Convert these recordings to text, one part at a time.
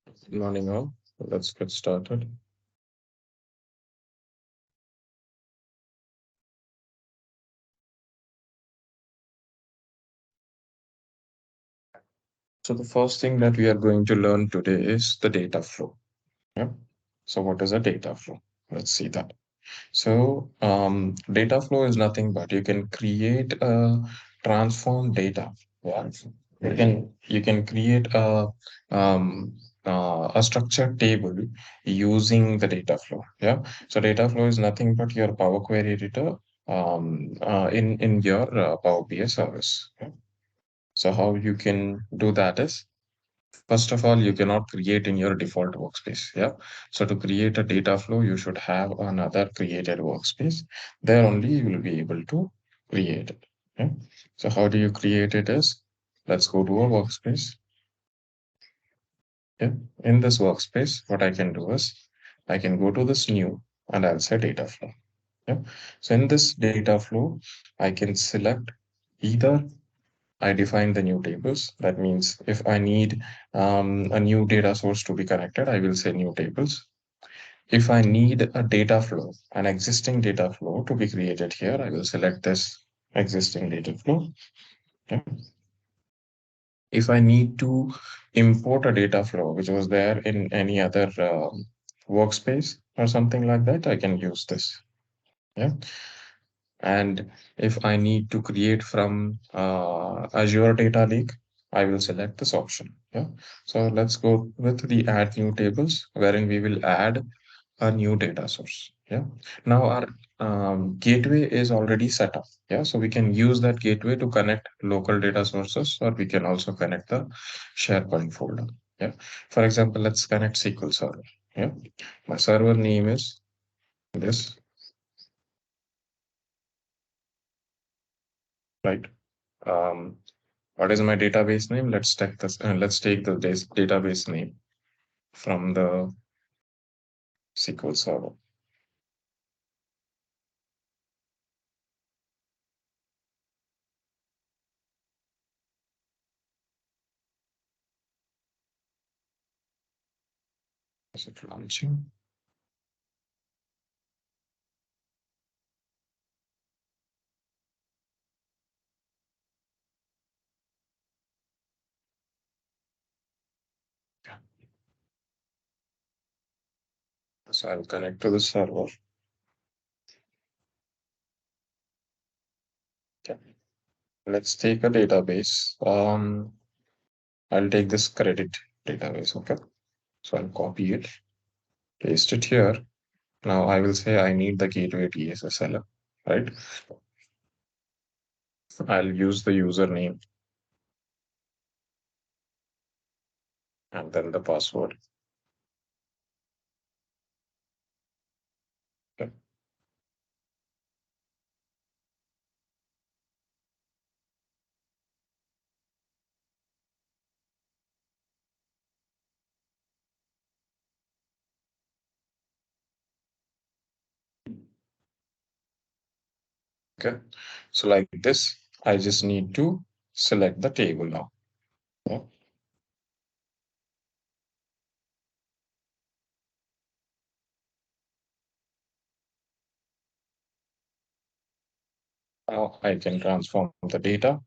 Good morning, all. Let's get started. So, the first thing that we are going to learn today is the data flow. Yeah. So, what is a data flow? Let's see that. So, data flow is nothing but you can create a transform data. Yeah. You can create a structured table using the data flow. Yeah. So, data flow is nothing but your Power Query editor in your Power BI service. Yeah. So, how you can do that is first of all, you cannot create in your default workspace. Yeah. So to create a data flow, you should have another created workspace. There only you will be able to create it. Okay. So how do you create it is, let's go to a workspace. Yeah. In this workspace, what I can do is I can go to this new and I'll say data flow. Yeah. So in this data flow, I can select either I define the new tables. That means if I need a new data source to be connected, I will say new tables. If I need a data flow, an existing data flow to be created here, I will select this existing data flow. Okay. If I need to import a data flow which was there in any other workspace or something like that, I can use this. Yeah. And if I need to create from Azure Data Lake, I will select this option. Yeah. So let's go with the add new tables, wherein we will add a new data source. Yeah. Now our gateway is already set up. Yeah. So we can use that gateway to connect local data sources, or we can also connect the SharePoint folder. Yeah. For example, let's connect SQL Server. Yeah. My server name is this, right? Um, What is my database name? Let's take this. Let's take the database name from the SQL Server. Is it launching? Yeah. So I'll connect to the server. Okay. Let's take a database. I'll take this credit database. Okay. So I'll copy it, paste it here. Now I will say I need the gateway TSSL, right? I'll use the username and then the password. Okay. Okay. So like this, I just need to select the table now. Yeah. Now I can transform the data.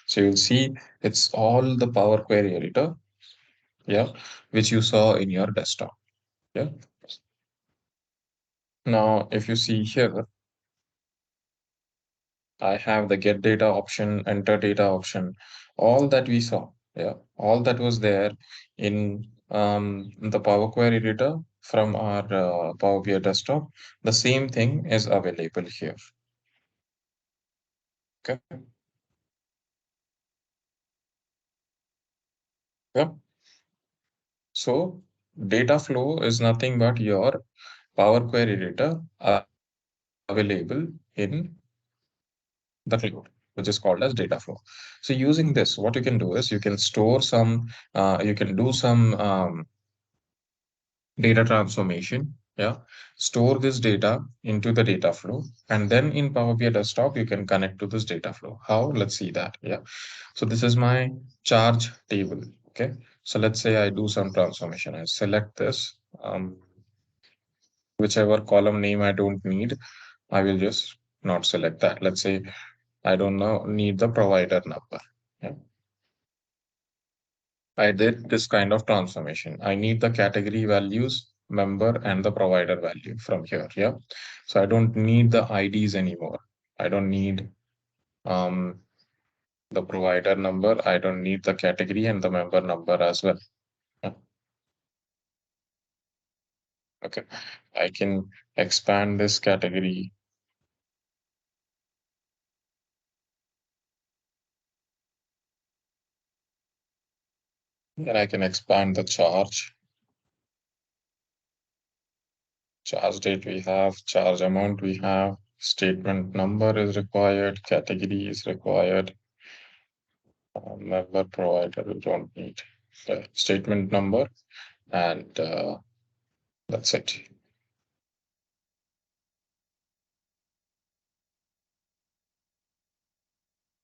So you'll see it's all the Power Query editor, yeah, which you saw in your desktop. Yeah. Now, if you see here, I have the get data option, enter data option, all that we saw. Yeah, all that was there in the Power Query editor from our Power BI desktop. The same thing is available here. Okay. Yeah. So data flow is nothing but your Power Query editor available in the cloud, which is called as data flow. So using this, what you can do is you can store some, you can do some data transformation. Yeah, store this data into the data flow, and then in Power BI Desktop you can connect to this data flow. How? Let's see that. Yeah. So this is my charge table. Okay. So let's say I do some transformation. I select this, whichever column name I don't need, I will just not select that. Let's say I don't know need the provider number. Yeah. I did this kind of transformation. I need the category values, member, and the provider value from here. Yeah. So I don't need the IDs anymore. I don't need um, the provider number. I don't need the category and the member number as well. Yeah. Okay. I can expand this category. Then I can expand the charge date we have, charge amount we have, statement number is required, category is required, member provider we don't need. Statement number, and that's it.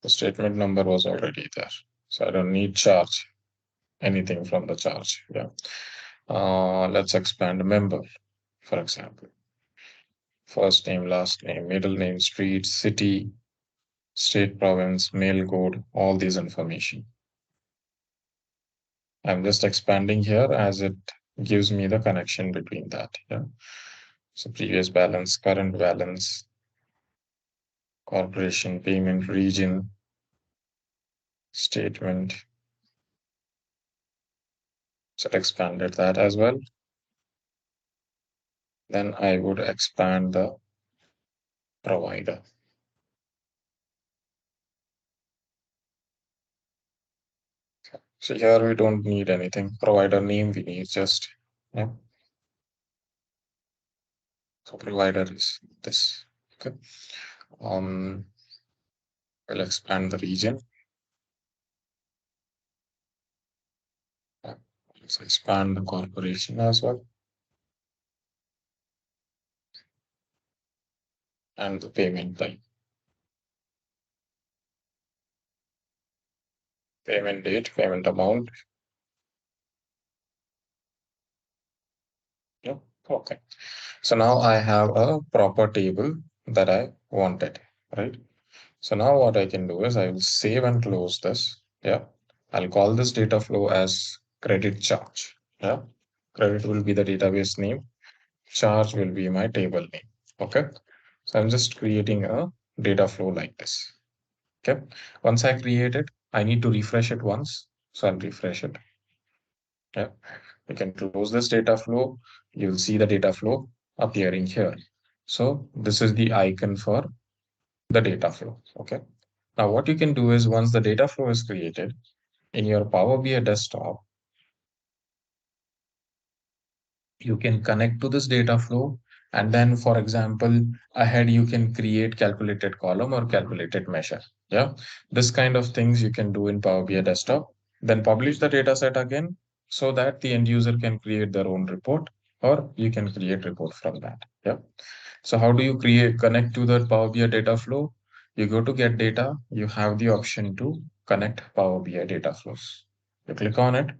The statement number was already there, so I don't need charge anything from the charge. Yeah. Let's expand member, for example. First name, last name, middle name, street, city, state, province, mail code, all these information. I'm just expanding here as it gives me the connection between that. Yeah. So previous balance, current balance, corporation, payment, region, statement. So it expanded that as well. Then I would expand the provider. So here we don't need anything. Provider name we need just, yeah. So provider is this. Okay. Um, we'll expand the region. Yeah. Let's expand the corporation as well and the payment type. Payment date, payment amount. Yeah. Okay. So now I have a proper table that I wanted, right? So now what I can do is I will save and close this. Yeah. I'll call this data flow as credit charge. Yeah. Credit will be the database name. Charge will be my table name. Okay. So I'm just creating a data flow like this. Okay. Once I create it, I need to refresh it once. So I'll refresh it. Yeah. You can close this data flow. You'll see the data flow appearing here. So this is the icon for the data flow. Okay. Now what you can do is once the data flow is created in your Power BI desktop, you can connect to this data flow. And then, for example, ahead you can create calculated column or calculated measure. Yeah. This kind of things you can do in Power BI desktop. Then publish the data set again so that the end user can create their own report or you can create report from that. Yeah. So how do you connect to the Power BI data flow? You go to get data, you have the option to connect Power BI data flows. You click on it.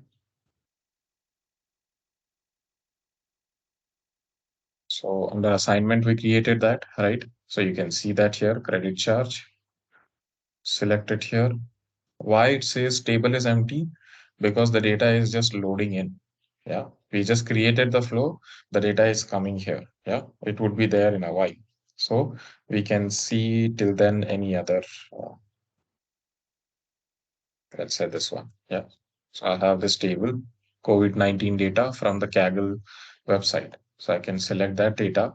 So under assignment, we created that, right? So you can see that here, credit charge, select it here. Why it says table is empty? Because the data is just loading in. Yeah, we just created the flow. The data is coming here. Yeah, it would be there in a while. So we can see till then any other, uh, let's say this one. Yeah. So I have this table, COVID-19 data from the Kaggle website. So I can select that data.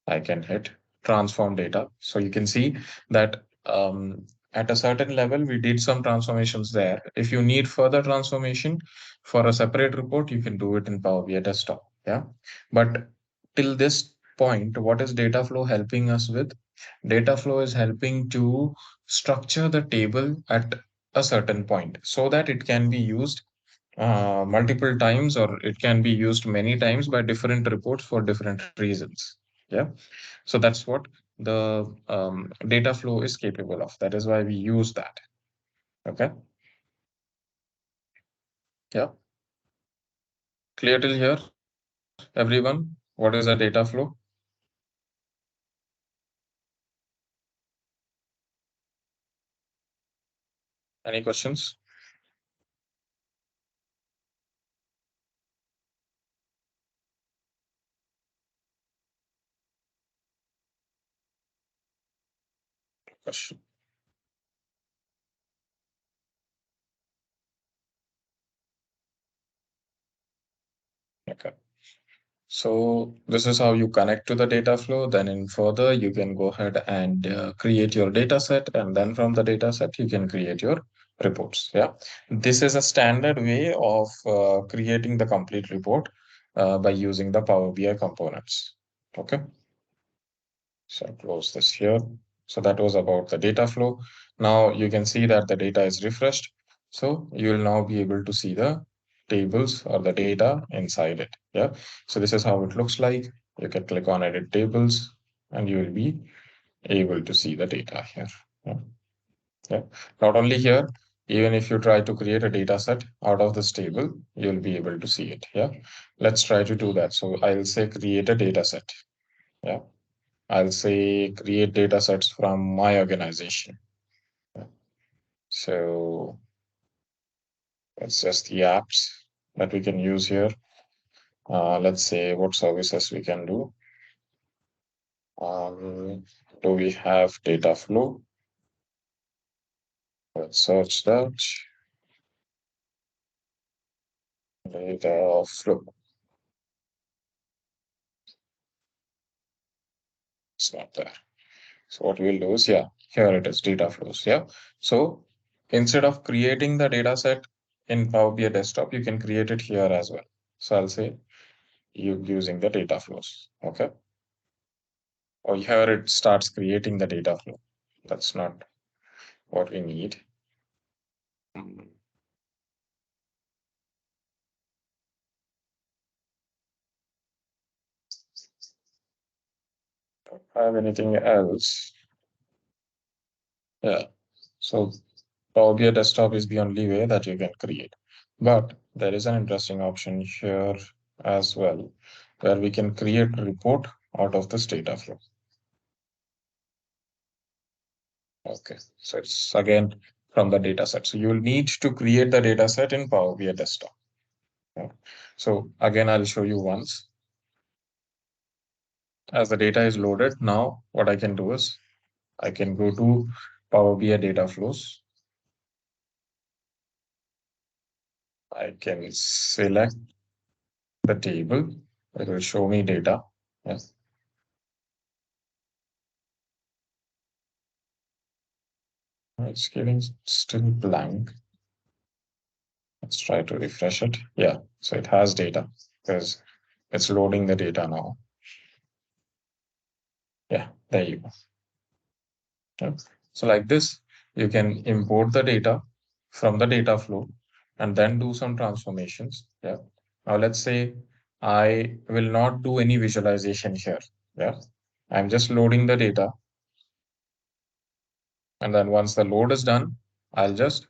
I can hit transform data. So you can see that at a certain level, we did some transformations there. If you need further transformation for a separate report, you can do it in Power BI desktop. Yeah. But till this point, what is data flow helping us with? Data flow is helping to structure the table at a certain point so that it can be used multiple times or it can be used many times by different reports for different reasons. Yeah. So that's what the data flow is capable of. That is why we use that. Okay. Yeah. Clear till here, everyone? What is a data flow? Any questions? Question. Okay. So this is how you connect to the data flow. Then in further, you can go ahead and create your data set. And then from the data set, you can create your reports. Yeah. This is a standard way of creating the complete report by using the Power BI components. Okay. So I'll close this here. So that was about the data flow. Now you can see that the data is refreshed. So you will now be able to see the tables or the data inside it. Yeah. So this is how it looks like. You can click on edit tables and you will be able to see the data here. Yeah. Yeah. Not only here, even if you try to create a data set out of this table, you'll be able to see it. Yeah. Let's try to do that. So I'll say create a data set. Yeah. I'll say create data sets from my organization. So it's just the apps that we can use here. Let's say what services we can do. Um, do we have data flow? Let's search that. Data flow. It's not there. So what we'll do is, yeah, here it is, data flows. Yeah. So instead of creating the data set in Power BI desktop, you can create it here as well. So I'll say you using the data flows. Okay. Oh, here it starts creating the data flow. That's not what we need. Mm, Don't have anything else. Yeah. So Power BI Desktop is the only way that you can create. But there is an interesting option here as well, where we can create a report out of this data flow. Okay. So it's again from the data set. So you will need to create the data set in Power BI Desktop. Yeah. So again, I'll show you once. As the data is loaded, now what I can do is I can go to Power BI data flows. I can select the table. It will show me data. Yes. It's giving still blank. Let's try to refresh it. Yeah. So it has data because it's loading the data now. Yeah. There you go. Yeah. So like this, you can import the data from the data flow and then do some transformations. Yeah. Now let's say I will not do any visualization here. Yeah. I'm just loading the data. And then once the load is done, I'll just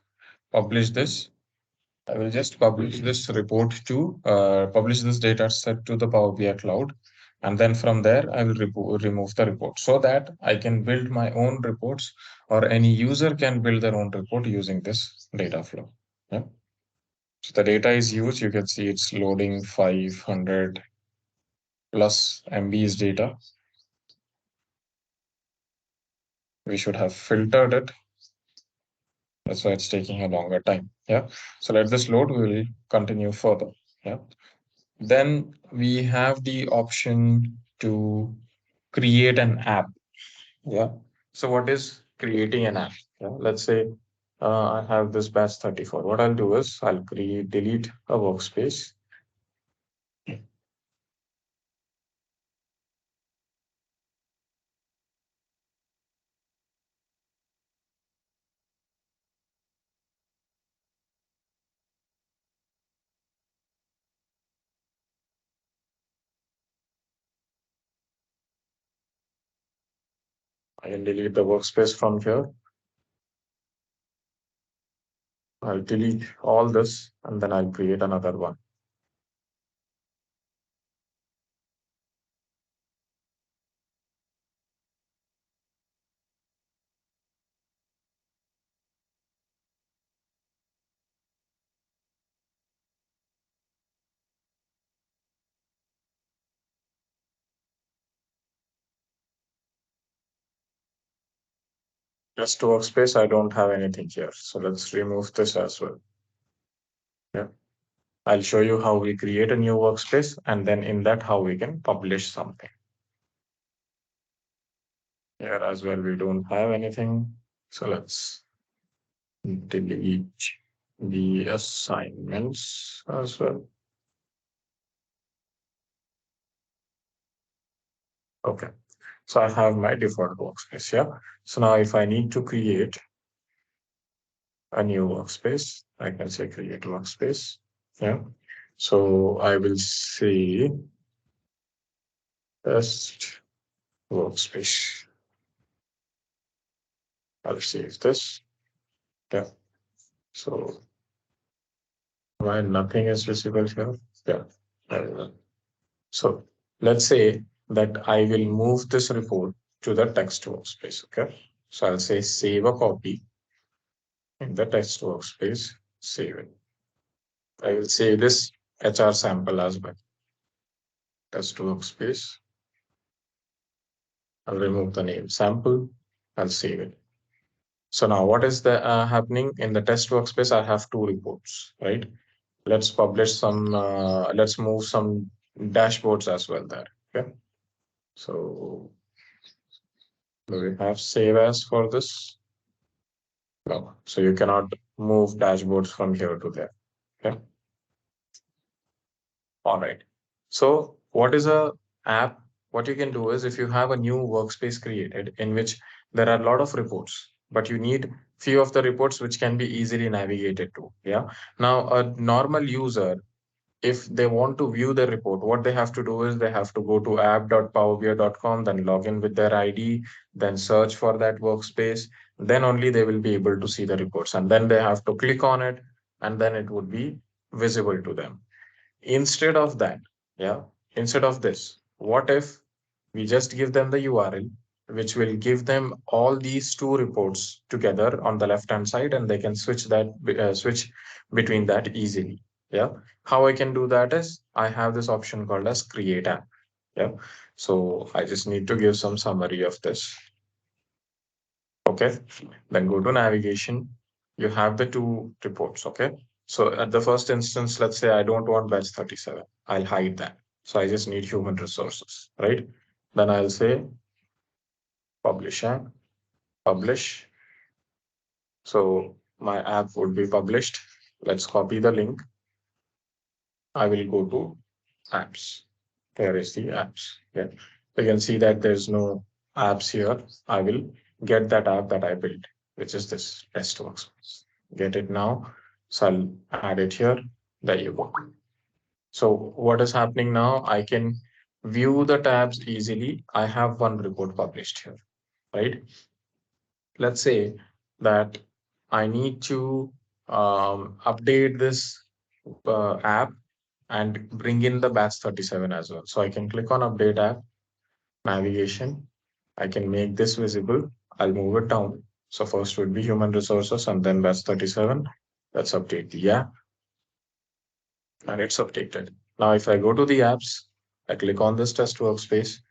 publish this. I will just publish this report to publish this data set to the Power BI cloud. And then from there, I will remove the report so that I can build my own reports or any user can build their own report using this data flow. Yeah. So the data is used. You can see it's loading 500 plus MB's data. We should have filtered it. That's why it's taking a longer time. Yeah. So let this load. We will continue further. Yeah. Then we have the option to create an app. Yeah. So what is creating an app? Yeah. Let's say I have this batch 34. What I'll do is I'll create, delete a workspace. I can delete the workspace from here. I'll delete all this and then I'll create another one. Just workspace, I don't have anything here. So let's remove this as well. Yeah. I'll show you how we create a new workspace and then in that how we can publish something. Here as well, we don't have anything. So let's delete the assignments as well. Okay. So I have my default workspace here. So now if I need to create a new workspace, I can say create workspace. Yeah. So I will say test workspace. I'll save this. Yeah. So why nothing is visible here? Yeah. Uh, So let's say that I will move this report to the text workspace. Okay. So I'll say save a copy in the text workspace, save it. I will save this HR sample as well. Text workspace. I'll remove the name sample. I'll save it. So now what is the happening in the test workspace? I have two reports, right? Let's publish some, let's move some dashboards as well there. Okay. So do we have save as for this? No. So you cannot move dashboards from here to there. Okay. All right. So what is a app? What you can do is if you have a new workspace created in which there are a lot of reports, but you need few of the reports which can be easily navigated to. Yeah. Now a normal user, if they want to view the report, what they have to do is they have to go to app.powerbi.com, then log in with their ID, then search for that workspace. Then only they will be able to see the reports. And then they have to click on it, and then it would be visible to them. Instead of that, yeah, instead of this, what if we just give them the URL, which will give them all these two reports together on the left hand side, and they can switch between that easily. Yeah. How I can do that is I have this option called as create app. Yeah. So I just need to give some summary of this. Okay. Then go to navigation. You have the two reports. Okay. So at the first instance, let's say I don't want batch 37. I'll hide that. So I just need human resources, right? Then I'll say publish app, publish. So my app would be published. Let's copy the link. I will go to apps. There is the apps. Yeah. You can see that there's no apps here. I will get that app that I built, which is this test workspace. Get it now. So I'll add it here. There you go. So what is happening now? I can view the tabs easily. I have one report published here, right? Let's say that I need to update this app and bring in the batch 37 as well. So I can click on update app, navigation. I can make this visible. I'll move it down. So first would be human resources and then batch 37. Let's update the app and it's updated. Now, if I go to the apps, I click on this test workspace,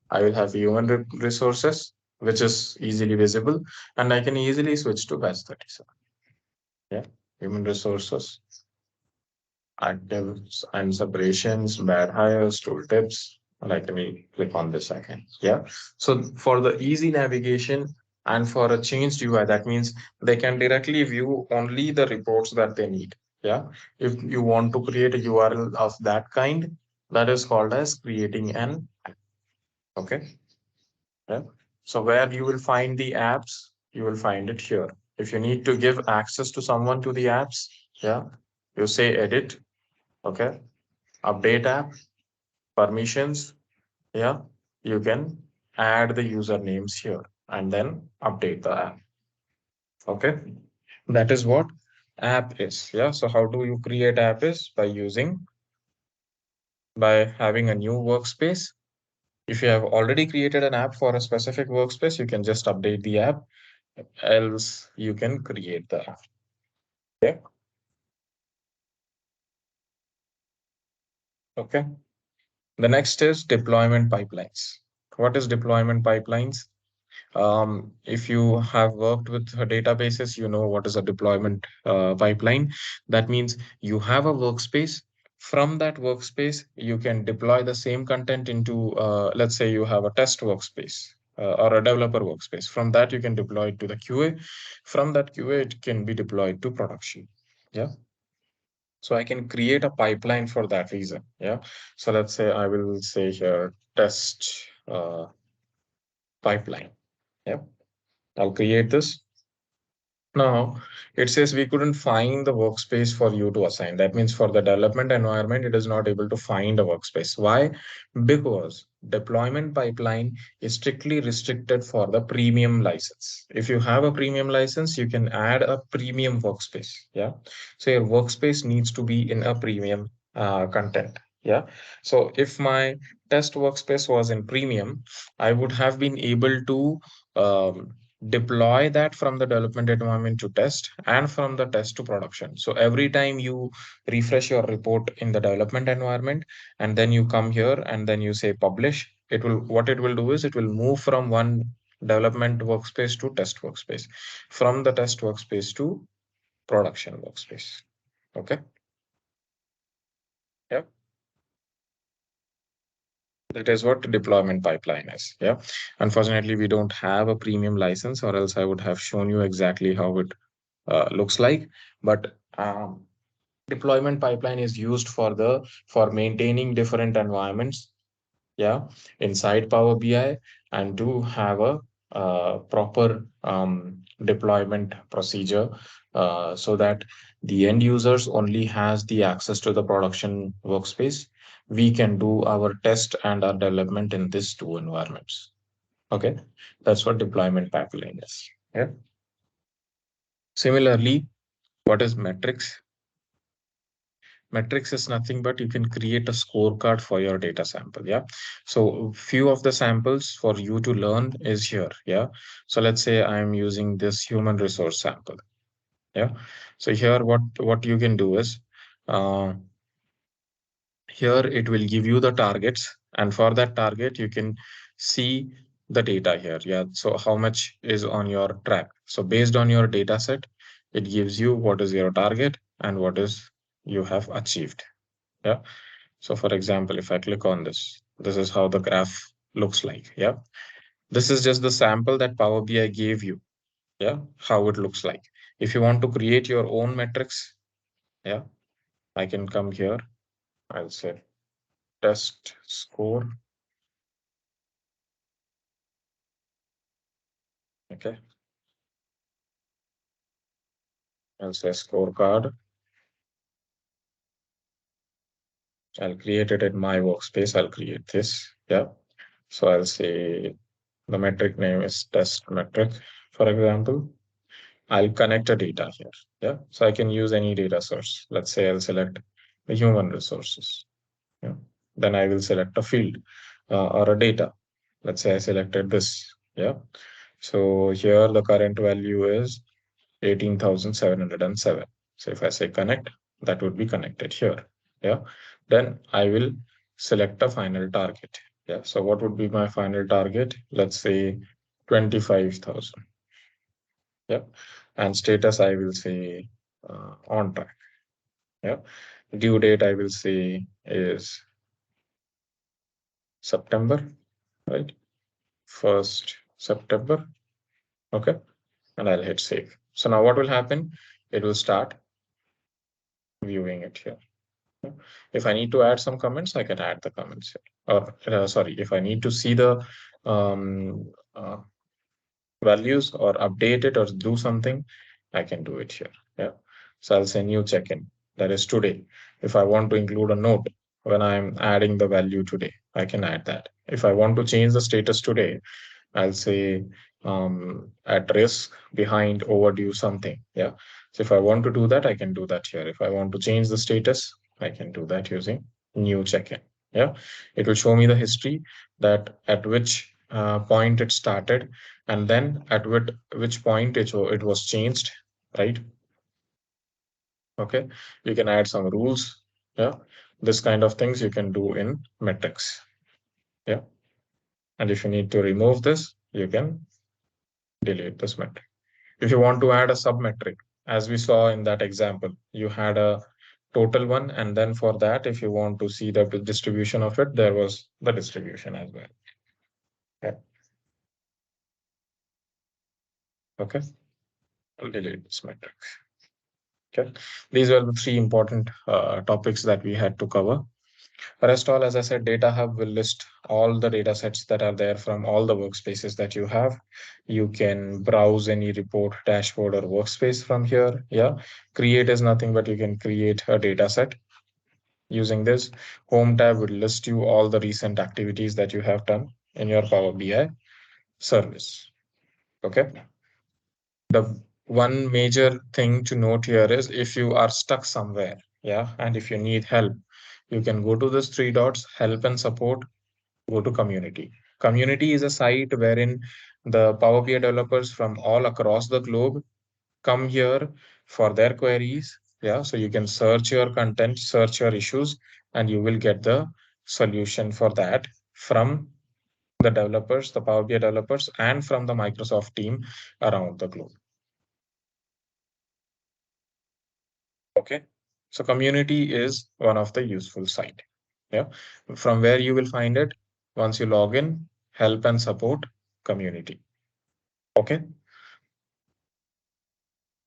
I will have human resources, which is easily visible, and I can easily switch to batch 37. Yeah, human resources, actives and separations, bad hires, tooltips, and I can click on this again. Yeah. So for the easy navigation and for a changed UI, that means they can directly view only the reports that they need. Yeah. If you want to create a URL of that kind, that is called as creating an app. Okay. Yeah. So where you will find the apps, you will find it here. If you need to give access to someone to the apps, yeah, you say edit. Okay. Update app, permissions. Yeah, you can add the usernames here and then update the app. Okay, that is what app is. Yeah, so how do you create app is by having a new workspace. If you have already created an app for a specific workspace, you can just update the app, else you can create the app. Yeah, okay. The next is deployment pipelines. What is deployment pipelines? If you have worked with databases, you know what is a deployment pipeline. That means you have a workspace. From that workspace, you can deploy the same content into, let's say you have a test workspace or a developer workspace. From that, you can deploy it to the QA. From that QA, it can be deployed to production. Yeah. So I can create a pipeline for that reason. Yeah. So let's say I will say here test pipeline. Yeah. I'll create this. Now, it says we couldn't find the workspace for you to assign. That means for the development environment, it is not able to find a workspace. Why? Because deployment pipeline is strictly restricted for the premium license. If you have a premium license, you can add a premium workspace. Yeah. So your workspace needs to be in a premium content. Yeah. So if my test workspace was in premium, I would have been able to deploy that from the development environment to test and from the test to production. So every time you refresh your report in the development environment and then you come here and then you say publish, it will what it will do is it will move from one development workspace to test workspace, from the test workspace to production workspace. Okay. Yeah. That is what deployment pipeline is. Yeah. Unfortunately, we don't have a premium license, or else I would have shown you exactly how it looks like. But deployment pipeline is used for maintaining different environments, yeah, inside Power BI, and to have a proper deployment procedure, so that the end users only has the access to the production workspace. We can do our test and our development in these two environments. Okay, that's what deployment pipeline is. Yeah. Similarly, what is metrics? Metrics is nothing but you can create a scorecard for your data sample. Yeah. So few of the samples for you to learn is here. Yeah. So let's say I'm using this human resource sample. Yeah. So here, what you can do is, uh, here it will give you the targets, and for that target, you can see the data here. Yeah. So how much is on your track? So based on your data set, it gives you what is your target and what is you have achieved. Yeah. So for example, if I click on this, this is how the graph looks like. Yeah. This is just the sample that Power BI gave you. Yeah. How it looks like. If you want to create your own metrics, yeah, I can come here. I'll say test score. Okay. I'll say scorecard. I'll create it in my workspace. I'll create this. Yeah. So I'll say the metric name is test metric, for example. I'll connect a data here. Yeah. So I can use any data source. Let's say I'll select the human resources. Yeah. Then I will select a field or a data. Let's say I selected this. Yeah. So here the current value is 18,707. So if I say connect, that would be connected here. Yeah. Then I will select a final target. Yeah. So what would be my final target? Let's say 25,000. Yeah. And status, I will say on track. Yeah. Due date, I will say is September, right? 1st September. Okay. And I'll hit save. So now what will happen? It will start viewing it here. Yeah. If I need to add some comments, I can add the comments here. Or sorry, if I need to see the um, values or update it or do something, I can do it here. Yeah. So I'll say new check-in. That is today. If I want to include a note when I'm adding the value today, I can add that. If I want to change the status today, I'll say at risk, behind, overdue, something. Yeah. So if I want to do that, I can do that here. If I want to change the status, I can do that using new check-in. Yeah. It will show me the history that at which point it started and then at which point it was changed, right? Okay. You can add some rules. Yeah. This kind of things you can do in metrics. Yeah. And if you need to remove this, you can delete this metric. If you want to add a submetric, as we saw in that example, you had a total one, and then for that, if you want to see the distribution of it, there was the distribution as well. Yeah. Okay. I'll delete this metric. Okay. These were the three important topics that we had to cover. Rest all, as I said, Data Hub will list all the data sets that are there from all the workspaces that you have. You can browse any report, dashboard, or workspace from here. Yeah. Create is nothing but you can create a data set using this. Home tab will list you all the recent activities that you have done in your Power BI service. Okay. The one major thing to note here is if you are stuck somewhere, yeah, and if you need help, you can go to this three dots, help and support, go to community. Community is a site wherein the Power BI developers from all across the globe come here for their queries. Yeah, so you can search your content, search your issues, and you will get the solution for that from the developers, the Power BI developers, and from the Microsoft team around the globe. Okay, so community is one of the useful site. Yeah, from where you will find it once you log in, help and support community. Okay.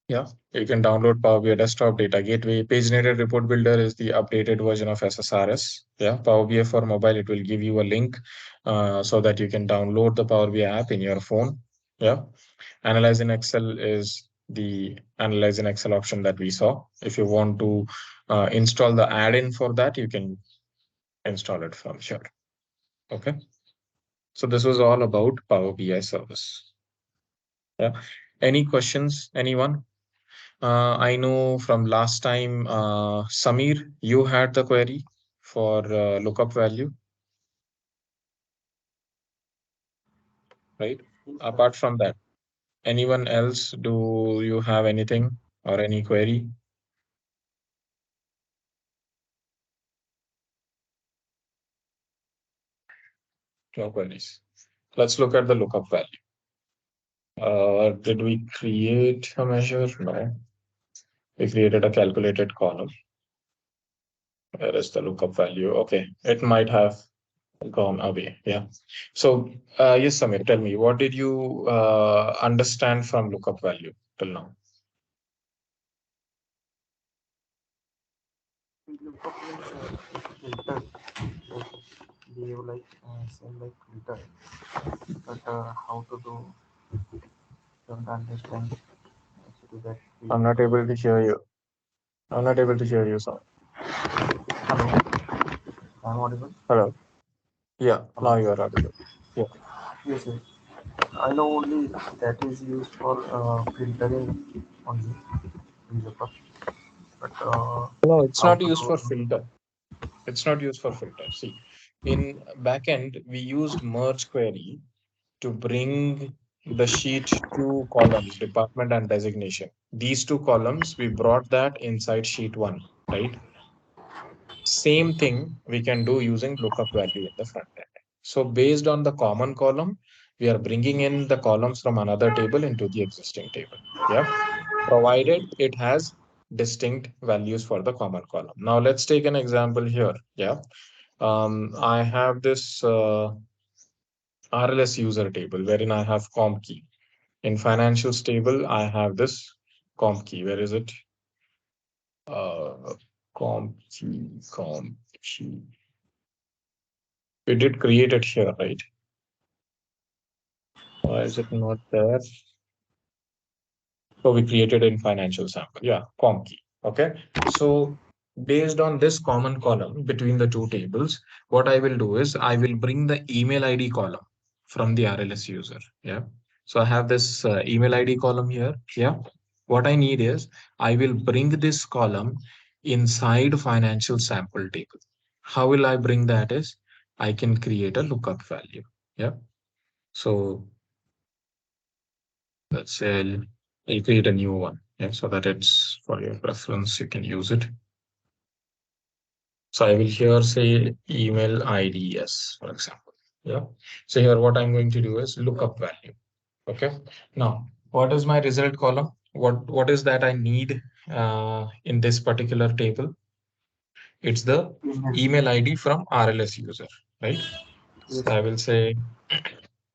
Yeah, you can download Power BI Desktop Data Gateway. PageNative Report Builder is the updated version of SSRS. Yeah, Power BI for mobile, it will give you a link so that you can download the Power BI app in your phone. Yeah, Analyze in Excel is the Analyze in Excel option that we saw. If you want to install the add-in for that, you can install it from here. Okay, so this was all about Power BI service. Yeah, any questions, anyone? I know from last time, Samir, you had the query for lookup value, right? Apart from that, anyone else, do you have anything or any query? No queries. Let's look at the lookup value. Did we create a measure? No. We created a calculated column. Where is the lookup value? Okay, it might have gone away. Yeah. So, yes, Samir, tell me, what did you understand from lookup value till now? Look means filter. Like behave like same like filter. But how to do don't understand actually that we I'm not able to hear you. I'm not able to hear you, sir. hello. I'm audible. Hello. Yeah, now Hello. you are audible. Yeah. Yes, yes. I know only that is used for filtering only VLOOKUP. But No, it's how not to used for do filter. It's not used for filter. See, in backend, we used merge query to bring the sheet two columns, department and designation. These two columns, we brought that inside sheet one, right? Same thing we can do using lookup value in the front end. So based on the common column, we are bringing in the columns from another table into the existing table. Yeah, provided it has distinct values for the common column. Now let's take an example here. Yeah, I have this RLS user table wherein I have comp key. In financials table, I have this comp key. Where is it? Uh, comp key. We did create it here, right? Why is it not there? So we created in financial sample. Yeah, com key. Okay. So based on this common column between the two tables, what I will do is I will bring the email ID column from the RLS user. Yeah. So I have this email ID column here. Yeah. What I need is I will bring this column inside financial sample table. How will I bring that is I can create a lookup value. Yeah. So let's say I'll create a new one. Yeah, so that it's for your preference, you can use it. So I will here say email IDs, for example. Yeah. So here what I'm going to do is lookup value. Okay. Now, what is my result column? What is that I need in this particular table? It's the Email. email ID from RLS user, right? So Yes. I will say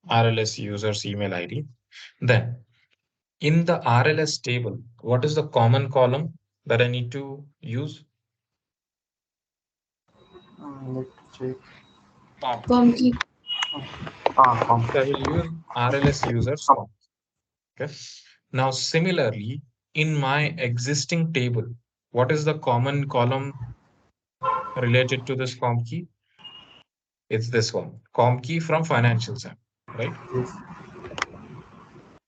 RLS user's email ID. Then in the RLS table, what is the common column that I need to use? Let's check. Com Com key. key. Com. So I will use RLS users com. Okay. Now, similarly, in my existing table, what is the common column related to this com key? It's this one, com key from financial app, right? Yes.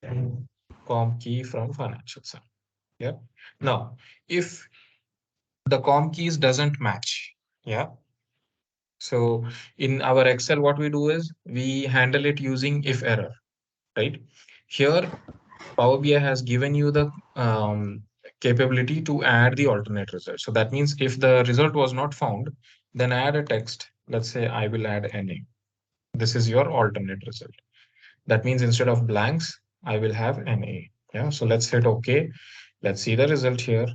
And com key from financial app. Yeah. Now, if the com keys doesn't match, yeah. So in our Excel, what we do is we handle it using if error, right? Here, Power BI has given you the capability to add the alternate result. So that means if the result was not found, then add a text. Let's say I will add NA. This is your alternate result. That means instead of blanks, I will have NA. Yeah. So let's hit OK. Let's see the result here.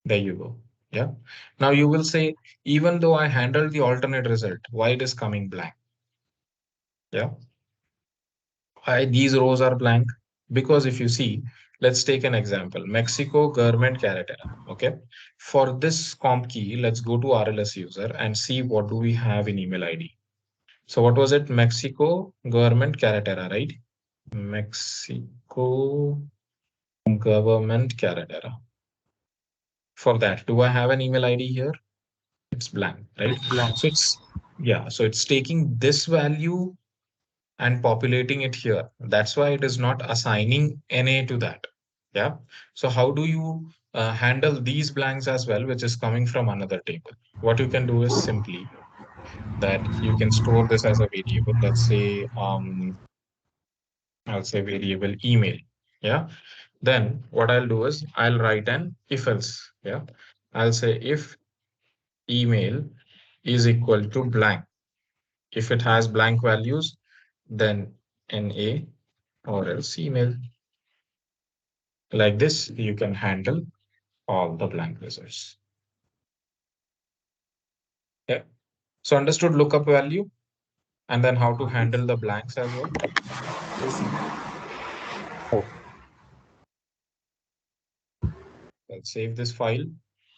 There you go. Yeah. Now you will say, even though I handled the alternate result, why it is coming blank? Yeah. Why these rows are blank? Because if you see, let's take an example, Mexico government carretera. Okay. For this comp key, let's go to RLS user and see what do we have in email ID. So what was it? Mexico government carretera, right? Mexico government carretera. For that, do I have an email ID here? It's blank, right? It's blank. So it's, yeah, so it's taking this value and populating it here. That's why it is not assigning NA to that. Yeah. So how do you handle these blanks as well, which is coming from another table? What you can do is simply that you can store this as a variable. Let's say, I'll say variable email. Yeah. Then what I'll do is I'll write an if else. Yeah. I'll say if email is equal to blank. If it has blank values, then NA or else email. Like this, you can handle all the blank results. Yeah. So understood lookup value and then how to Yes. handle the blanks as well. Yes. Oh, let's save this file.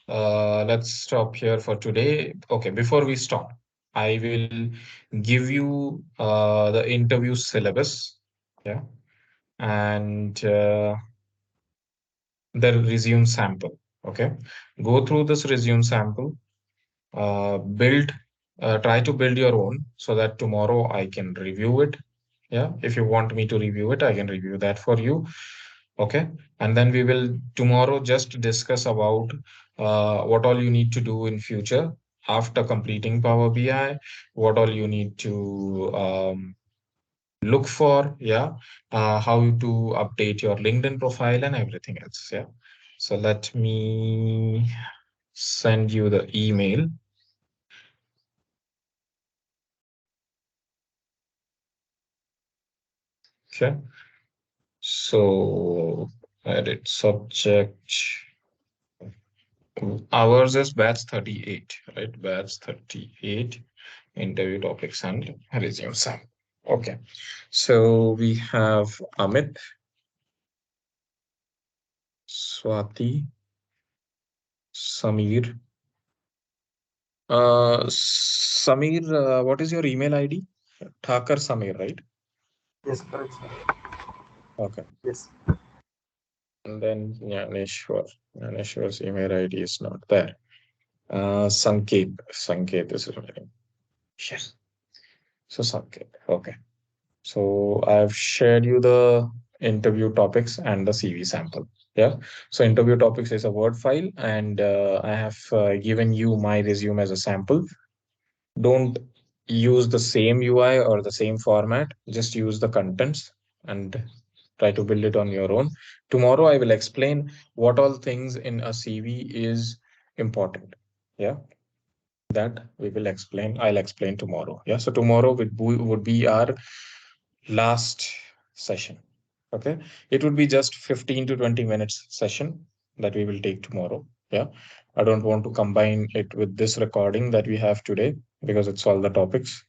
Let's stop here for today. Okay, before we stop, I will give you the interview syllabus. Yeah. And the resume sample. Okay. Go through this resume sample, build, try to build your own so that tomorrow I can review it. Yeah, if you want me to review it, I can review that for you. Okay, and then we will tomorrow just discuss about what all you need to do in future after completing Power BI, what all you need to look for, yeah, how to update your LinkedIn profile and everything else. Yeah, so let me send you the email. Okay. So edit subject. Ours is batch 38, right? Batch 38, interview topics and resume sample. Okay. So we have Amit, Swati, Samir. Samir, what is your email ID? Thakur Samir, right? Yes. Correct, sir. Okay. Yes. And then Yaneshwar. Yaneshwar's email ID is not there. Sanket. Sanket is remaining. Yes. So Sanket. Okay. So I've shared you the interview topics and the CV sample. Yeah. So interview topics is a Word file, and I have given you my resume as a sample. Don't use the same UI or the same format. Just use the contents and try to build it on your own. Tomorrow I will explain what all things in a CV is important. Yeah. That we will explain. I'll explain tomorrow. Yeah. So tomorrow would be our last session. Okay. It would be just 15 to 20 minutes session that we will take tomorrow. Yeah. I don't want to combine it with this recording that we have today because it's all the topics.